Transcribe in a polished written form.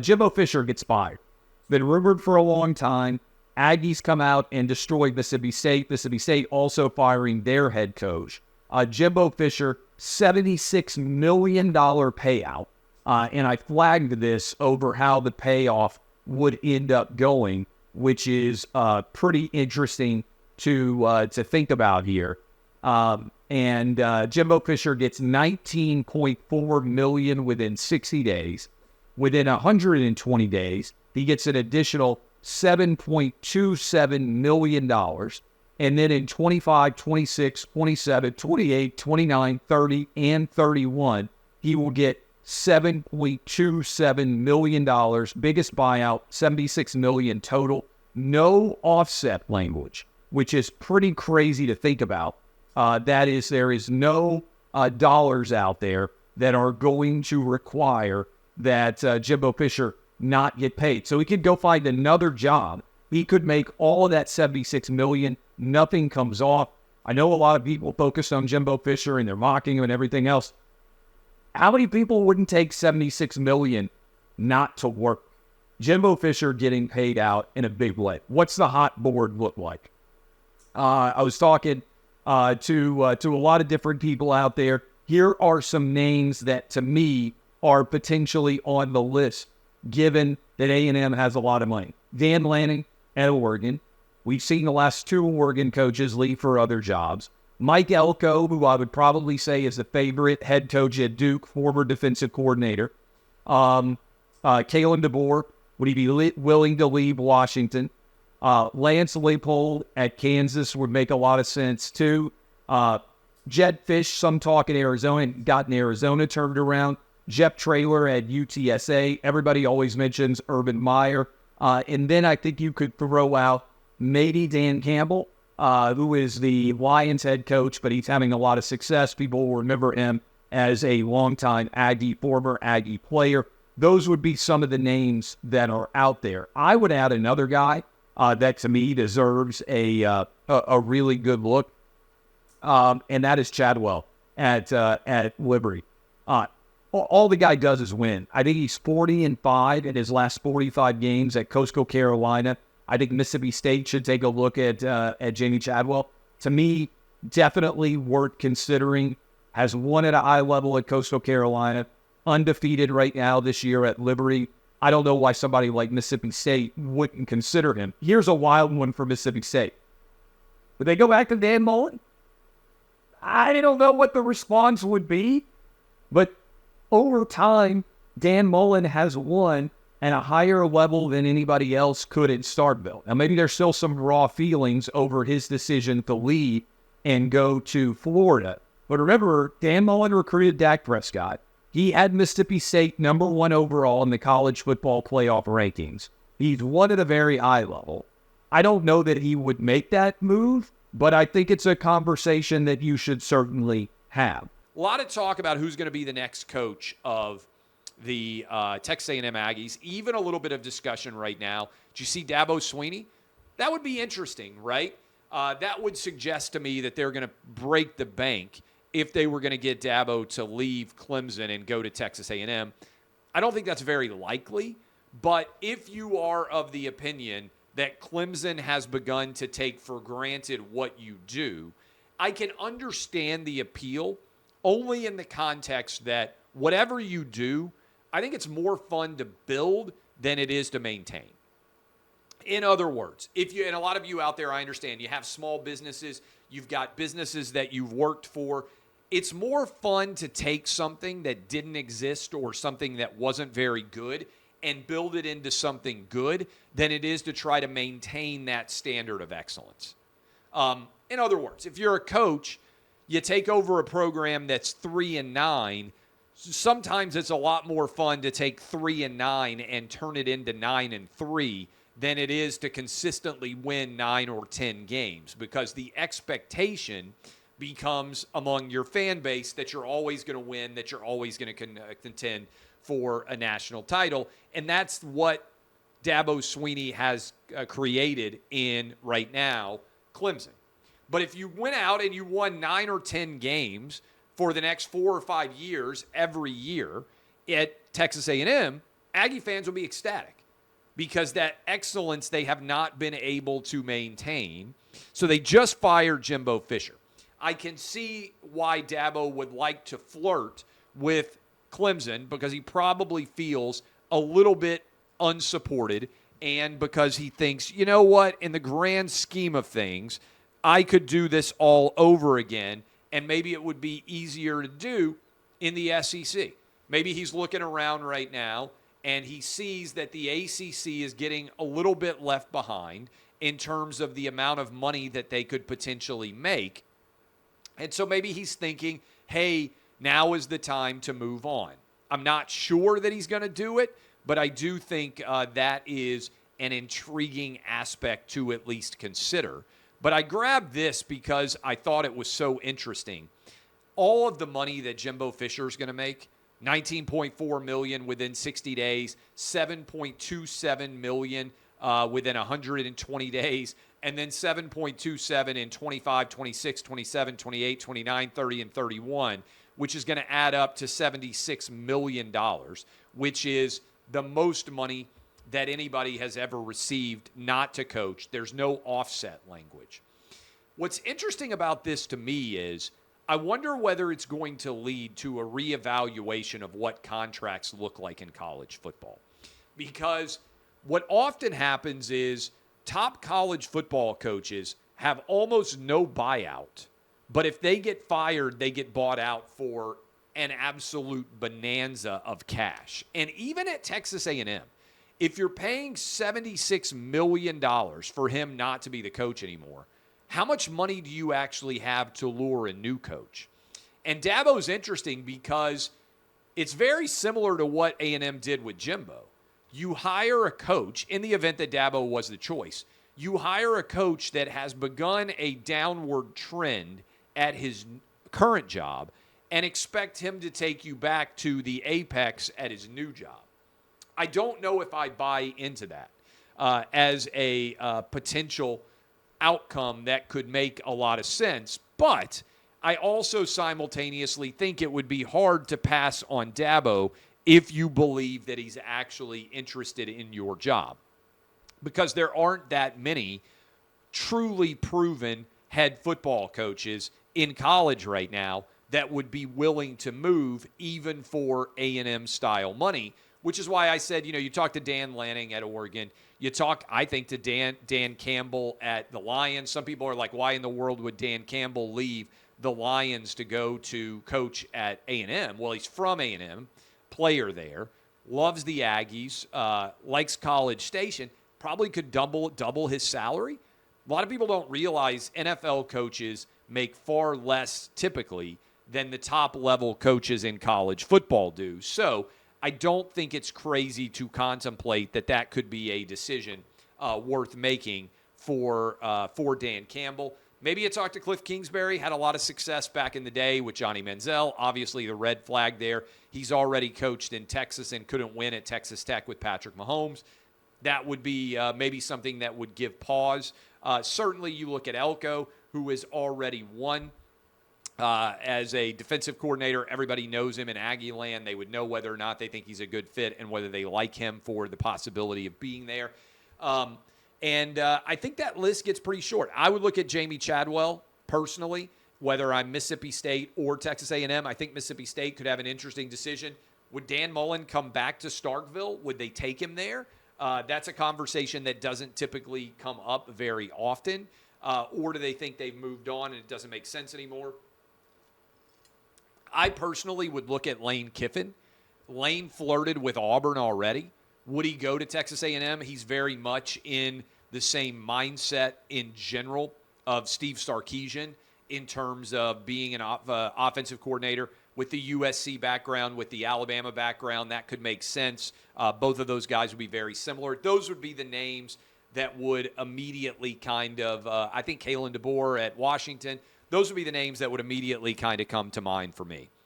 Jimbo Fisher gets fired. Been rumored for a long time. Aggies come out and destroy Mississippi State. Mississippi State also firing their head coach. Jimbo Fisher, $76 million payout. And I flagged this over how the payoff would end up going, which is pretty interesting to think about here. And Jimbo Fisher gets $19.4 million within 60 days. Within 120 days, he gets an additional $7.27 million. And then in 25, 26, 27, 28, 29, 30, and 31, he will get $7.27 million. Biggest buyout, $76 million total. No offset language, which is pretty crazy to think about. That is, there is no dollars out there that are going to require that Jimbo Fisher not get paid. So he could go find another job. He could make all of that $76 million. Nothing comes off. I know a lot of people focus on Jimbo Fisher and they're mocking him and everything else. How many people wouldn't take $76 million not to work? Jimbo Fisher getting paid out in a big way. What's the hot board look like? I was talking to a lot of different people out there. Here are some names that, to me, are potentially on the list, given that A&M has a lot of money. Dan Lanning at Oregon. We've seen the last two Oregon coaches leave for other jobs. Mike Elko, who I would probably say is the favorite head coach at Duke, former defensive coordinator. Kalen DeBoer, would he be willing to leave Washington? Lance Leipold at Kansas would make a lot of sense too. Jed Fish, some talk in Arizona, got in Arizona turned around. Jeff Traylor at UTSA. Everybody always mentions Urban Meyer. And then I think you could throw out maybe Dan Campbell, who is the Lions head coach, but he's having a lot of success. People will remember him as a longtime Aggie, former Aggie player. Those would be some of the names that are out there. I would add another guy that to me deserves a really good look, and that is Chadwell at Liberty. All the guy does is win. I think he's 40-5 in his last 45 games at Coastal Carolina. I think Mississippi State should take a look at Jamie Chadwell. To me, definitely worth considering. Has won at a high level at Coastal Carolina. Undefeated right now this year at Liberty. I don't know why somebody like Mississippi State wouldn't consider him. Here's a wild one for Mississippi State. Would they go back to Dan Mullen? I don't know what the response would be, but over time, Dan Mullen has won at a higher level than anybody else could at Starkville. Now, maybe there's still some raw feelings over his decision to leave and go to Florida. But remember, Dan Mullen recruited Dak Prescott. He had Mississippi State number 1 overall in the college football playoff rankings. He's won at a very high level. I don't know that he would make that move, but I think it's a conversation that you should certainly have. A lot of talk about who's going to be the next coach of the Texas A&M Aggies. Even a little bit of discussion right now. Did you see Dabo Swinney? That would be interesting, right? That would suggest to me that they're going to break the bank if they were going to get Dabo to leave Clemson and go to Texas A&M. I don't think that's very likely, but if you are of the opinion that Clemson has begun to take for granted what you do, I can understand the appeal only in the context that whatever you do, I think it's more fun to build than it is to maintain. In other words, and a lot of you out there, I understand, you have small businesses, you've got businesses that you've worked for. It's more fun to take something that didn't exist or something that wasn't very good and build it into something good than it is to try to maintain that standard of excellence. In other words, if you're a coach, you take over a program that's 3-9. Sometimes it's a lot more fun to take 3-9 and turn it into 9-3 than it is to consistently win 9 or 10 games, because the expectation becomes among your fan base that you're always going to win, that you're always going to contend for a national title. And that's what Dabo Swinney has created in right now Clemson. But if you went out and you won 9 or 10 games for the next 4 or 5 years every year at Texas A&M, Aggie fans will be ecstatic because that excellence they have not been able to maintain. So they just fired Jimbo Fisher. I can see why Dabo would like to flirt with Clemson because he probably feels a little bit unsupported and because he thinks, you know what, in the grand scheme of things, I could do this all over again and maybe it would be easier to do in the SEC. Maybe he's looking around right now and he sees that the ACC is getting a little bit left behind in terms of the amount of money that they could potentially make. And so maybe he's thinking, hey, now is the time to move on. I'm not sure that he's going to do it, but I do think that is an intriguing aspect to at least consider. But I grabbed this because I thought it was so interesting. All of the money that Jimbo Fisher is going to make, $19.4 million within 60 days, $7.27 million within 120 days, and then 7.27 in 25, 26, 27, 28, 29, 30, and 31, which is going to add up to $76 million, which is the most money that anybody has ever received not to coach. There's no offset language. What's interesting about this to me is I wonder whether it's going to lead to a reevaluation of what contracts look like in college football. Because what often happens is top college football coaches have almost no buyout. But if they get fired, they get bought out for an absolute bonanza of cash. And even at Texas A&M, if you're paying $76 million for him not to be the coach anymore, how much money do you actually have to lure a new coach? And Dabo's interesting because it's very similar to what A&M did with Jimbo. You hire a coach, in the event that Dabo was the choice, you hire a coach that has begun a downward trend at his current job and expect him to take you back to the apex at his new job. I don't know if I buy into that as a potential outcome that could make a lot of sense, but I also simultaneously think it would be hard to pass on Dabo if you believe that he's actually interested in your job, because there aren't that many truly proven head football coaches in college right now that would be willing to move even for A&M style money, which is why I said, you talk to Dan Lanning at Oregon, you talk, I think, to Dan Campbell at the Lions. Some people are like, why in the world would Dan Campbell leave the Lions to go to coach at A&M? Well, he's from A&M, player there, loves the Aggies, likes College Station, probably could double his salary. A lot of people don't realize NFL coaches make far less typically than the top level coaches in college football do. So I don't think it's crazy to contemplate that could be a decision worth making for Dan Campbell. Maybe you talk to Cliff Kingsbury, had a lot of success back in the day with Johnny Manziel. Obviously, the red flag there. He's already coached in Texas and couldn't win at Texas Tech with Patrick Mahomes. That would be maybe something that would give pause. Certainly, you look at Elko, who has already won as a defensive coordinator. Everybody knows him in Aggie land. They would know whether or not they think he's a good fit and whether they like him for the possibility of being there. And I think that list gets pretty short. I would look at Jamie Chadwell personally, whether I'm Mississippi State or Texas A&M. I think Mississippi State could have an interesting decision. Would Dan Mullen come back to Starkville? Would they take him there? That's a conversation that doesn't typically come up very often. Or do they think they've moved on and it doesn't make sense anymore? I personally would look at Lane Kiffin. Lane flirted with Auburn already. Would he go to Texas A&M? He's very much in the same mindset in general of Steve Sarkisian in terms of being an offensive coordinator with the USC background, with the Alabama background. That could make sense. Both of those guys would be very similar. Those would be the names that would immediately kind of, I think Kalen DeBoer at Washington, those would be the names that would immediately kind of come to mind for me.